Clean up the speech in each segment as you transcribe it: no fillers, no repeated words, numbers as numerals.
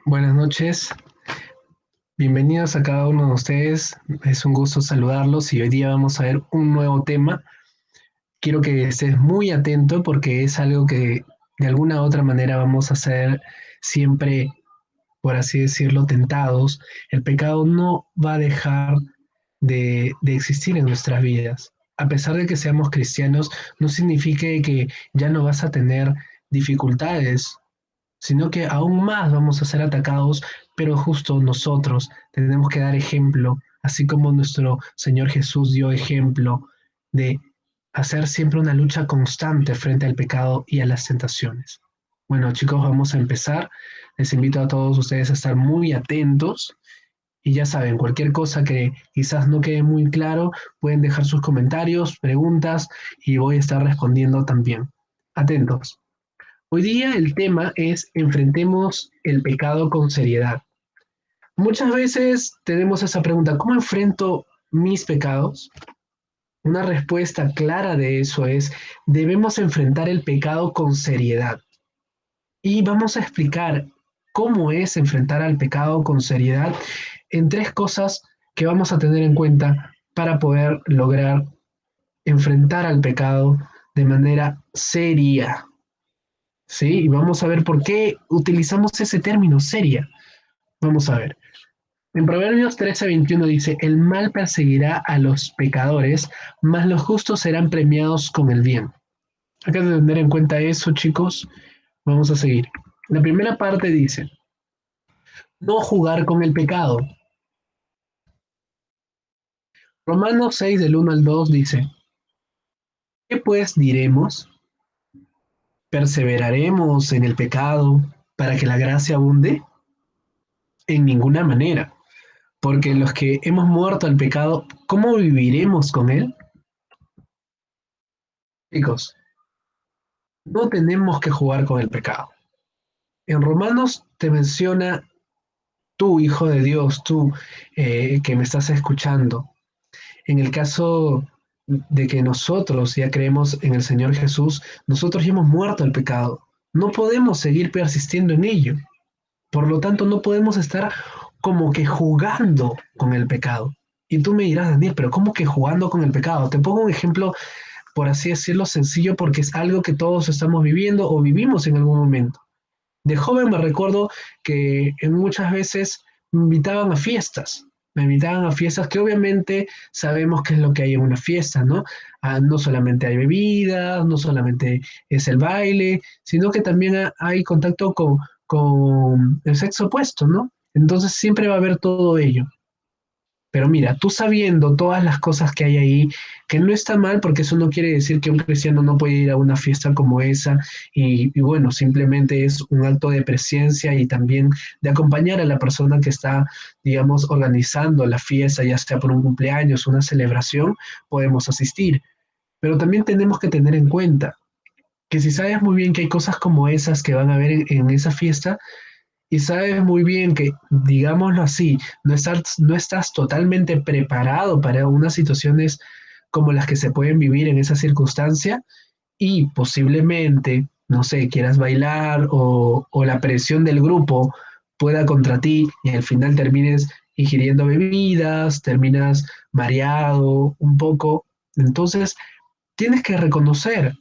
Buenas noches, bienvenidos a cada uno de ustedes. Es un gusto saludarlos y hoy día vamos a ver un nuevo tema. Quiero que estés muy atento porque es algo que de alguna u otra manera vamos a ser siempre, por así decirlo, tentados. El pecado no va a dejar de existir en nuestras vidas. A pesar de que seamos cristianos, no significa que ya no vas a tener dificultades, sino que aún más vamos a ser atacados, pero justo nosotros tenemos que dar ejemplo, así como nuestro Señor Jesús dio ejemplo de hacer siempre una lucha constante frente al pecado y a las tentaciones. Bueno, chicos, vamos a empezar. Les invito a todos ustedes a estar muy atentos y ya saben, cualquier cosa que quizás no quede muy claro, pueden dejar sus comentarios, preguntas y voy a estar respondiendo también. Atentos. Hoy día el tema es enfrentemos el pecado con seriedad. Muchas veces tenemos esa pregunta, ¿cómo enfrento mis pecados? Una respuesta clara de eso es, debemos enfrentar el pecado con seriedad. Y vamos a explicar cómo es enfrentar al pecado con seriedad en tres cosas que vamos a tener en cuenta para poder lograr enfrentar al pecado de manera seria. ¿Sí? Y vamos a ver por qué utilizamos ese término seria. Vamos a ver. En Proverbios 13:21 dice, el mal perseguirá a los pecadores, mas los justos serán premiados con el bien. Acá de tener en cuenta eso, chicos, vamos a seguir. La primera parte dice, no jugar con el pecado. Romanos 6 del 1 al 2 dice, ¿qué pues diremos? ¿Perseveraremos en el pecado para que la gracia abunde? En ninguna manera. Porque los que hemos muerto al pecado, ¿cómo viviremos con él? Chicos, no tenemos que jugar con el pecado. En Romanos te menciona tú, hijo de Dios, tú que me estás escuchando. En el caso de que nosotros ya creemos en el Señor Jesús, nosotros ya hemos muerto al pecado. No podemos seguir persistiendo en ello. Por lo tanto, no podemos estar como que jugando con el pecado. Y tú me dirás, Daniel, pero ¿cómo que jugando con el pecado? Te pongo un ejemplo, por así decirlo, sencillo, porque es algo que todos estamos viviendo o vivimos en algún momento. De joven me recuerdo que en muchas veces me invitaban a fiestas. Me invitaban a fiestas que obviamente sabemos qué es lo que hay en una fiesta, ¿no? No solamente hay bebidas, no solamente es el baile, sino que también hay contacto con el sexo opuesto, ¿no? Entonces siempre va a haber todo ello. Pero mira, tú sabiendo todas las cosas que hay ahí, que no está mal, porque eso no quiere decir que un cristiano no puede ir a una fiesta como esa, y bueno, simplemente es un acto de presencia y también de acompañar a la persona que está, digamos, organizando la fiesta, ya sea por un cumpleaños, una celebración, podemos asistir. Pero también tenemos que tener en cuenta que si sabes muy bien que hay cosas como esas que van a haber en esa fiesta, y sabes muy bien que, digámoslo así, no estás totalmente preparado para unas situaciones como las que se pueden vivir en esa circunstancia y posiblemente, no sé, quieras bailar o la presión del grupo pueda contra ti y al final termines ingiriendo bebidas, terminas mareado un poco. Entonces, tienes que reconocer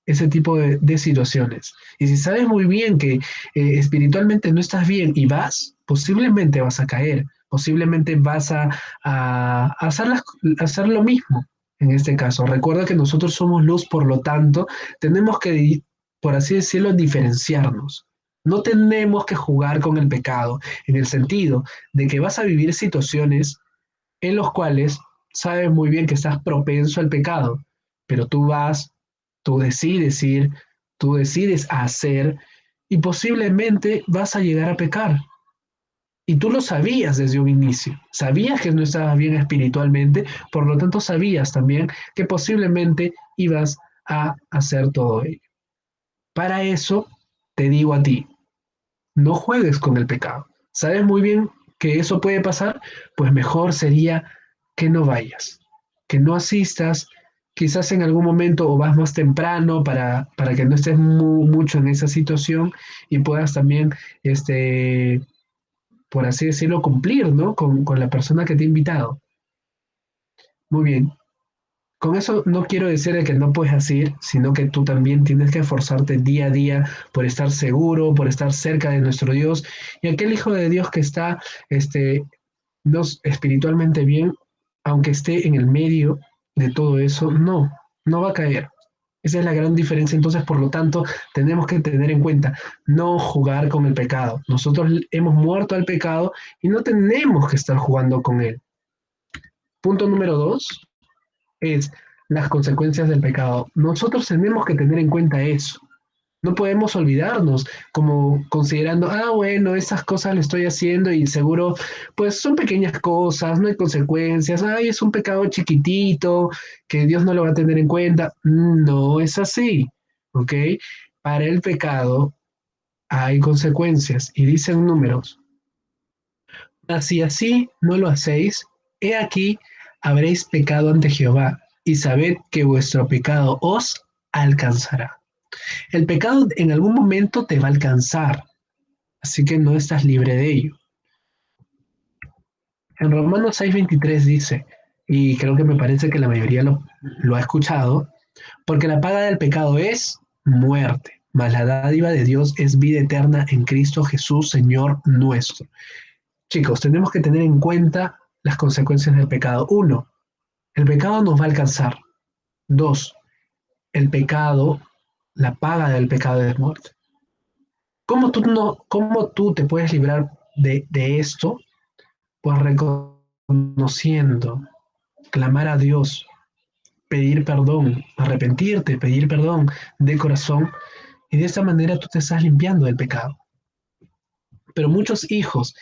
ese tipo de situaciones. Y si sabes muy bien que espiritualmente no estás bien y vas, posiblemente vas a caer, posiblemente vas a a hacer lo mismo en este caso. Recuerda que nosotros somos luz, por lo tanto, tenemos que, por así decirlo, diferenciarnos. No tenemos que jugar con el pecado, en el sentido de que vas a vivir situaciones en los cuales sabes muy bien que estás propenso al pecado, pero tú vas, tú decides ir, tú decides hacer y posiblemente vas a llegar a pecar. Y tú lo sabías desde un inicio, sabías que no estabas bien espiritualmente, por lo tanto sabías también que posiblemente ibas a hacer todo ello. Para eso te digo a ti, no juegues con el pecado. ¿Sabes muy bien que eso puede pasar? Pues mejor sería que no vayas, que no asistas, quizás en algún momento o vas más temprano para que no estés mucho en esa situación y puedas también este, por así decirlo, cumplir, ¿no? Con la persona que te ha invitado. Muy bien. Con eso no quiero decir de que no puedes hacer, sino que tú también tienes que esforzarte día a día por estar seguro, por estar cerca de nuestro Dios. Y aquel Hijo de Dios que está este, espiritualmente bien, aunque esté en el medio de todo eso, no va a caer. Esa es la gran diferencia. Entonces, por lo tanto, tenemos que tener en cuenta no jugar con el pecado. Nosotros hemos muerto al pecado y no tenemos que estar jugando con él. Punto número dos es las consecuencias del pecado. Nosotros tenemos que tener en cuenta eso. No podemos olvidarnos como considerando, bueno, esas cosas le estoy haciendo y seguro, pues son pequeñas cosas, no hay consecuencias, es un pecado chiquitito que Dios no lo va a tener en cuenta. No es así, ¿ok? Para el pecado hay consecuencias y dicen números. Así no lo hacéis, he aquí habréis pecado ante Jehová y sabed que vuestro pecado os alcanzará. El pecado en algún momento te va a alcanzar, así que no estás libre de ello. En Romanos 6:23 dice, y creo que me parece que la mayoría lo ha escuchado, porque la paga del pecado es muerte, mas la dádiva de Dios es vida eterna en Cristo Jesús, Señor nuestro. Chicos, tenemos que tener en cuenta las consecuencias del pecado. Uno, el pecado nos va a alcanzar. Dos, el pecado, la paga del pecado es muerte. ¿Cómo tú te puedes librar de esto? Pues reconociendo, clamar a Dios, pedir perdón, arrepentirte, pedir perdón de corazón, y de esta manera tú te estás limpiando del pecado. Pero muchos hijos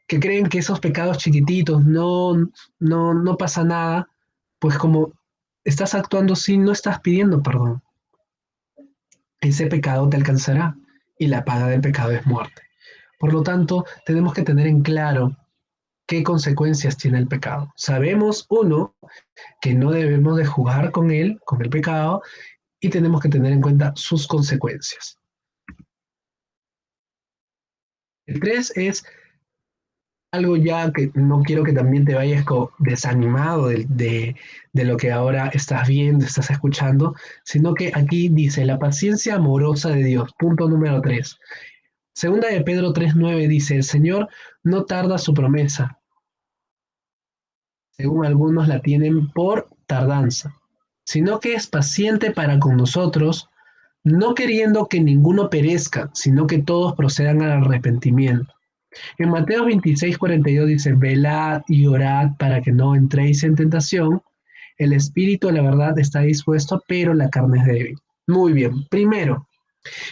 que creen que esos pecados chiquititos no pasa nada, pues como estás actuando así, no estás pidiendo perdón. Ese pecado te alcanzará y la paga del pecado es muerte. Por lo tanto, tenemos que tener en claro qué consecuencias tiene el pecado. Sabemos, uno, que no debemos de jugar con él, con el pecado, y tenemos que tener en cuenta sus consecuencias. El tres es algo ya que no quiero que también te vayas desanimado de lo que ahora estás viendo, estás escuchando, sino que aquí dice la paciencia amorosa de Dios, punto número 3. Segunda de Pedro 3:9 dice, el Señor no tarda su promesa, según algunos la tienen por tardanza, sino que es paciente para con nosotros, no queriendo que ninguno perezca, sino que todos procedan al arrepentimiento. En Mateo 26:42 dice, velad y orad para que no entréis en tentación. El espíritu, la verdad, está dispuesto, pero la carne es débil. Muy bien. Primero,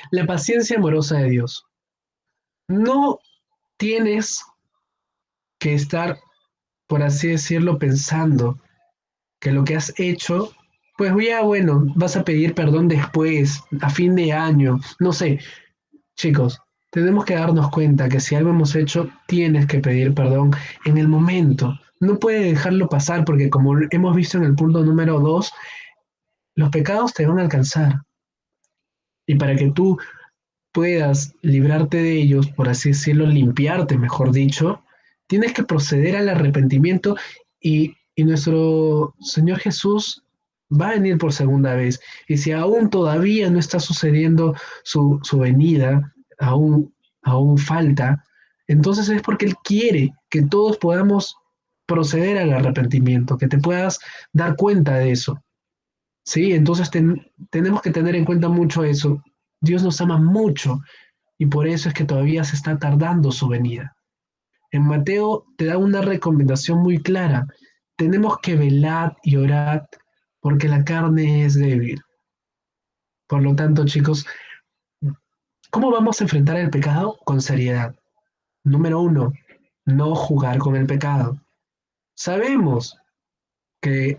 la paciencia amorosa de Dios. No tienes que estar, por así decirlo, pensando que lo que has hecho, pues ya bueno, vas a pedir perdón después, a fin de año, no sé. Chicos, tenemos que darnos cuenta que si algo hemos hecho, tienes que pedir perdón en el momento. No puedes dejarlo pasar porque como hemos visto en el punto número 2, los pecados te van a alcanzar. Y para que tú puedas librarte de ellos, por así decirlo, limpiarte, mejor dicho, tienes que proceder al arrepentimiento y nuestro Señor Jesús va a venir por segunda vez. Y si aún todavía no está sucediendo su venida, aún falta, entonces es porque Él quiere que todos podamos proceder al arrepentimiento, que te puedas dar cuenta de eso. Sí, entonces tenemos que tener en cuenta mucho eso. Dios nos ama mucho y por eso es que todavía se está tardando su venida. En Mateo te da una recomendación muy clara. Tenemos que velar y orar porque la carne es débil. Por lo tanto, chicos, ¿cómo vamos a enfrentar el pecado? Con seriedad. Número uno, no jugar con el pecado. Sabemos que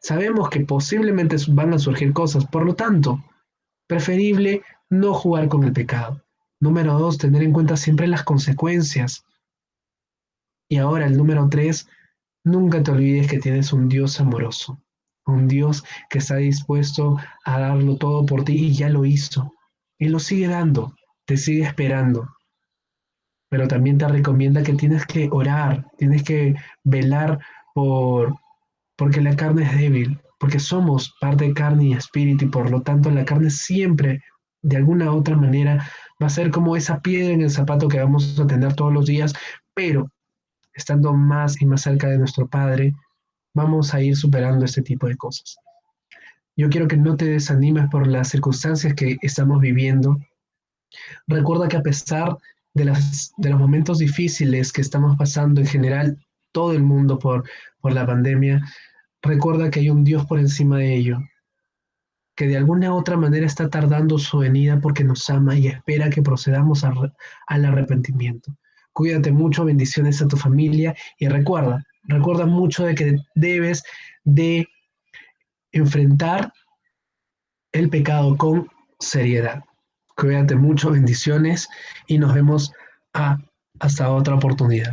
sabemos que posiblemente van a surgir cosas, por lo tanto, preferible no jugar con el pecado. Número dos, tener en cuenta siempre las consecuencias. Y ahora el número tres, nunca te olvides que tienes un Dios amoroso, un Dios que está dispuesto a darlo todo por ti y ya lo hizo. Y lo sigue dando, te sigue esperando. pero también te recomienda que tienes que orar, tienes que velar por, porque la carne es débil, porque somos parte de carne y espíritu y por lo tanto la carne siempre, de alguna u otra manera, va a ser como esa piedra en el zapato que vamos a tener todos los días, pero estando más y más cerca de nuestro Padre, vamos a ir superando este tipo de cosas. Yo quiero que no te desanimes por las circunstancias que estamos viviendo. Recuerda que a pesar de los momentos difíciles que estamos pasando en general, todo el mundo por la pandemia, recuerda que hay un Dios por encima de ello, que de alguna u otra manera está tardando su venida porque nos ama y espera que procedamos al arrepentimiento. Cuídate mucho, bendiciones a tu familia y recuerda mucho de que debes de enfrentar el pecado con seriedad. Cuídate mucho, bendiciones y nos vemos hasta otra oportunidad.